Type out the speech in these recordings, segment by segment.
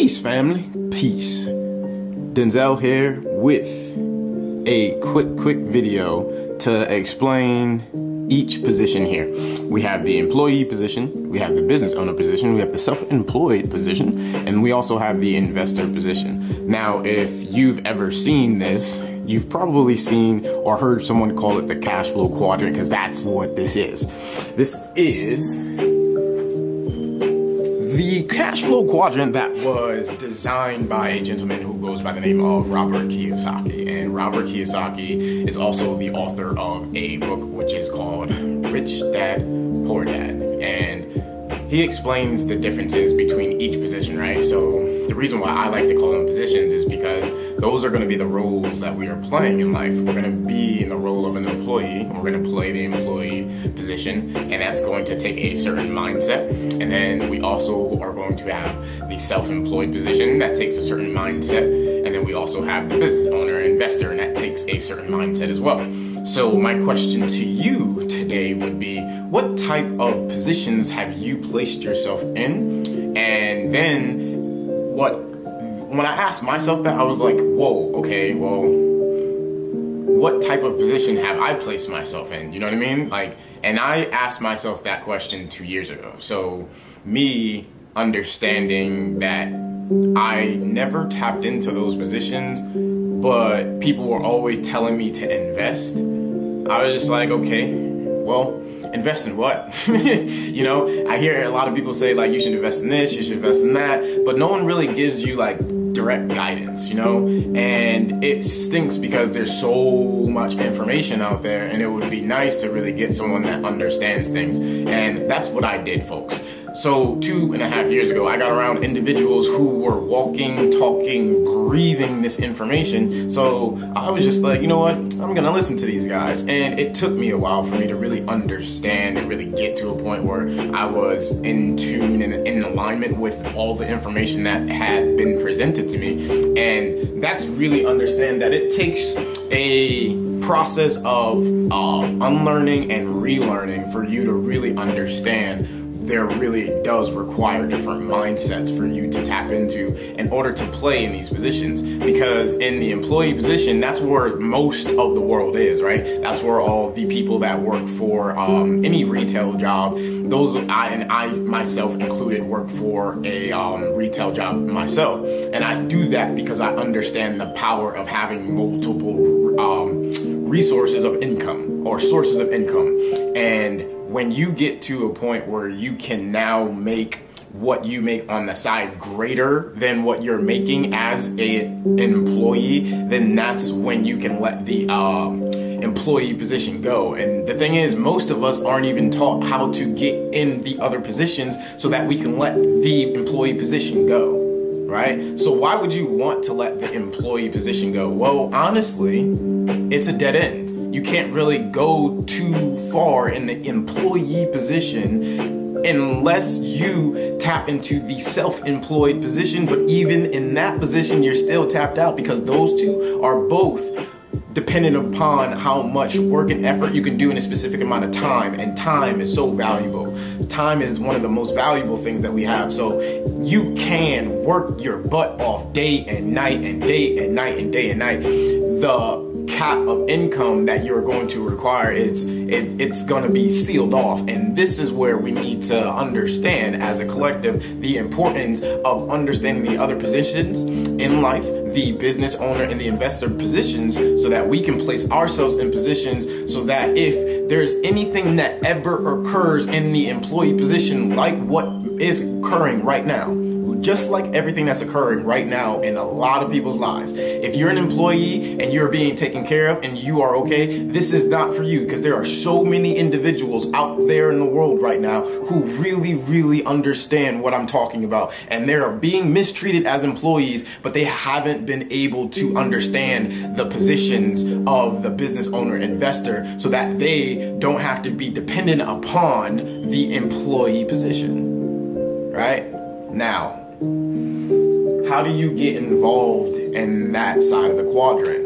Peace, family. Peace. Denzel here with a quick video to explain each position here. We have the employee position, we have the business owner position, we have the self-employed position, and we also have the investor position. Now, if you've ever seen this, you've probably seen or heard someone call it the cash flow quadrant, because that's what this is. This is the cash flow quadrant that was designed by a gentleman who goes by the name of Robert Kiyosaki. And Robert Kiyosaki is also the author of a book which is called Rich Dad, Poor Dad. And he explains the differences between each position, right? So the reason why I like to call them positions is because those are going to be the roles that we are playing in life. We're going to be in the role of an employee. We're going to play the employee position, and that's going to take a certain mindset. And then we also are going to have the self-employed position that takes a certain mindset. And then we also have the business owner, investor, and that takes a certain mindset as well. So my question to you today would be, what type of positions have you placed yourself in? And then when I asked myself that, I was like, whoa, okay, well, what type of position have I placed myself in? You know what I mean? And I asked myself that question 2 years ago. So me understanding that I never tapped into those positions, but people were always telling me to invest. I was just like, okay, well, invest in what? You know, I hear a lot of people say like, you should invest in this, you should invest in that, but no one really gives you like direct guidance, you know? And it stinks because there's so much information out there, and it would be nice to really get someone that understands things. And that's what I did, folks. So 2.5 years ago, I got around individuals who were walking, talking, breathing this information. So I was just like, you know what? I'm gonna listen to these guys. And it took me a while for me to really understand and really get to a point where I was in tune and in alignment with all the information that had been presented to me. And that's really understand that it takes a process of unlearning and relearning for you to really understand. There really does require different mindsets for you to tap into in order to play in these positions, because in the employee position, that's where most of the world is, right? That's where all the people that work for any retail job, I myself included, work for a retail job myself. And I do that because I understand the power of having multiple resources of income or sources of income. And when you get to a point where you can now make what you make on the side greater than what you're making as an employee, then that's when you can let the employee position go. And the thing is, most of us aren't even taught how to get in the other positions so that we can let the employee position go, right? So why would you want to let the employee position go? Well, honestly, it's a dead end. You can't really go too far in the employee position unless you tap into the self-employed position. But even in that position, you're still tapped out, because those two are both dependent upon how much work and effort you can do in a specific amount of time. And time is so valuable. Time is one of the most valuable things that we have. So you can work your butt off day and night and day and night and day and night. The cap of income that you're going to require, it's going to be sealed off. And this is where we need to understand as a collective the importance of understanding the other positions in life, the business owner and the investor positions, so that we can place ourselves in positions so that if there's anything that ever occurs in the employee position, like what is occurring right now, just like everything that's occurring right now in a lot of people's lives. If you're an employee and you're being taken care of and you are okay, this is not for you, because there are so many individuals out there in the world right now who really understand what I'm talking about. And they are being mistreated as employees, but they haven't been able to understand the positions of the business owner investor so that they don't have to be dependent upon the employee position, right? Now, how do you get involved in that side of the quadrant?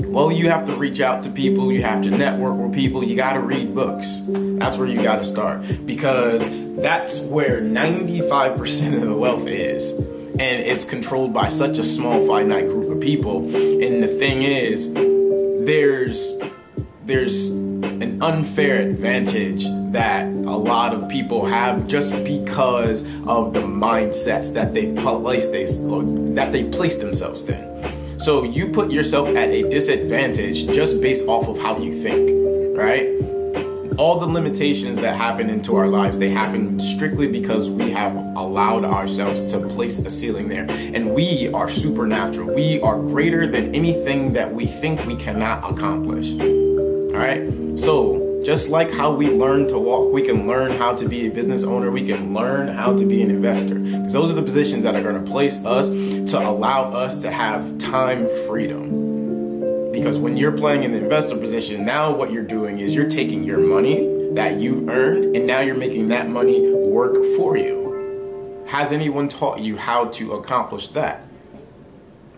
Well, you have to reach out to people, you have to network with people, you got to read books. That's where you got to start, because that's where 95% of the wealth is. and it's controlled by such a small finite group of people. And the thing is, there's an unfair advantage that a lot of people have just because of the mindsets that they place themselves in. So you put yourself at a disadvantage just based off of how you think, right? All the limitations that happen into our lives, they happen strictly because we have allowed ourselves to place a ceiling there. And we are supernatural. We are greater than anything that we think we cannot accomplish. All right? So just like how we learn to walk, we can learn how to be a business owner. We can learn how to be an investor. Because those are the positions that are going to place us to allow us to have time freedom. Because when you're playing in the investor position, now what you're doing is you're taking your money that you've earned and now you're making that money work for you. Has anyone taught you how to accomplish that?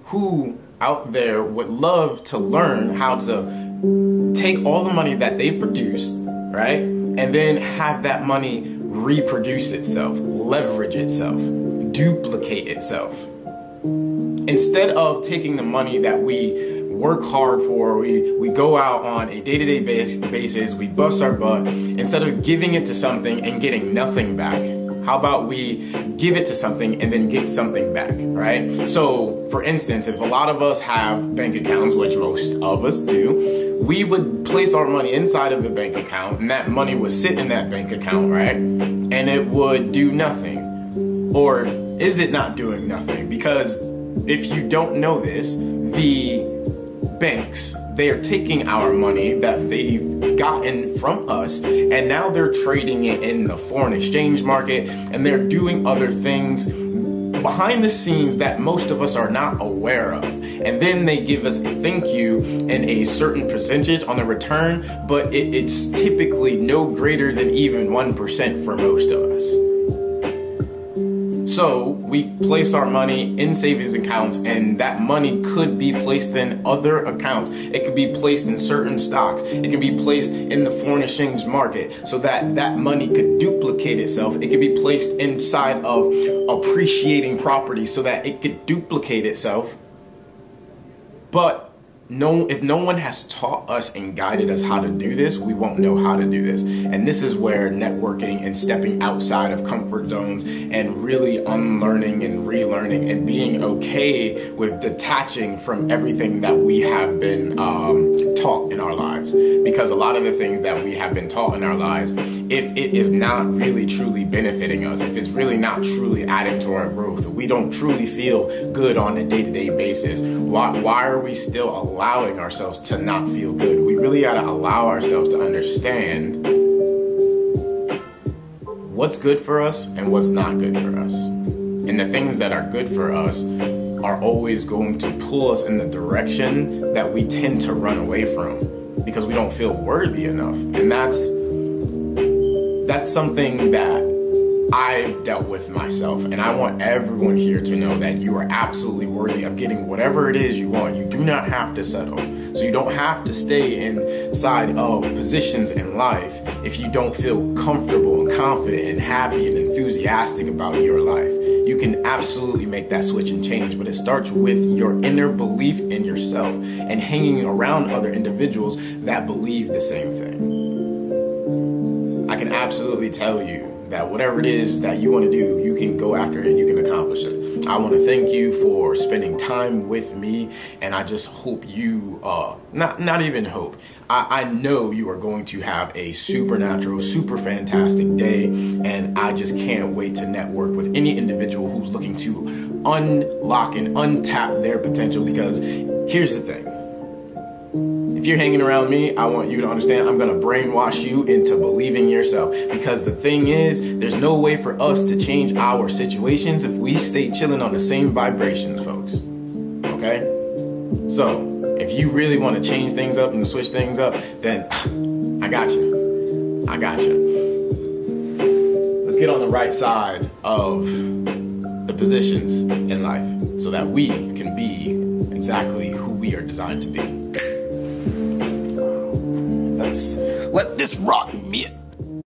Who out there would love to learn how to take all the money that they've produced, right? And then have that money reproduce itself, leverage itself, duplicate itself. Instead of taking the money that we work hard for, we go out on a day-to-day basis, we bust our butt, instead of giving it to something and getting nothing back, how about we give it to something and then get something back, right? So for instance, if a lot of us have bank accounts, which most of us do, we would place our money inside of the bank account and that money would sit in that bank account, right? And it would do nothing. Or is it not doing nothing? Because if you don't know this, the banks, they are taking our money that they've gotten from us and now they're trading it in the foreign exchange market, and they're doing other things behind the scenes that most of us are not aware of. And then they give us a thank you and a certain percentage on the return, but it's typically no greater than even 1% for most of us. So we place our money in savings accounts, and that money could be placed in other accounts. It could be placed in certain stocks. It could be placed in the foreign exchange market so that that money could duplicate itself. It could be placed inside of appreciating property so that it could duplicate itself. But if no one has taught us and guided us how to do this, we won't know how to do this. And this is where networking and stepping outside of comfort zones and really unlearning and relearning and being okay with detaching from everything that we have been taught in our lives. Because a lot of the things that we have been taught in our lives, if it is not really truly benefiting us, if it's really not truly adding to our growth, we don't truly feel good on a day-to-day basis, why are we still allowing ourselves to not feel good? We really got to allow ourselves to understand what's good for us and what's not good for us. And the things that are good for us are always going to pull us in the direction that we tend to run away from because we don't feel worthy enough. And that's something that I've dealt with myself, and I want everyone here to know that you are absolutely worthy of getting whatever it is you want. You do not have to settle. So you don't have to stay inside of positions in life if you don't feel comfortable and confident and happy and enthusiastic about your life. You can absolutely make that switch and change, but it starts with your inner belief in yourself and hanging around other individuals that believe the same thing. I can absolutely tell you that whatever it is that you want to do, you can go after it and you can accomplish it. I want to thank you for spending time with me, and I just hope you, not even hope, I know you are going to have a supernatural, super fantastic day, and I just can't wait to network with any individual who's looking to unlock and untap their potential, because here's the thing. If you're hanging around me, I want you to understand I'm going to brainwash you into believing yourself, because the thing is, there's no way for us to change our situations if we stay chilling on the same vibrations, folks. Okay? So, if you really want to change things up and switch things up, then I got you. I got you. Let's get on the right side of the positions in life so that we can be exactly who we are designed to be. Let's let this rock be it.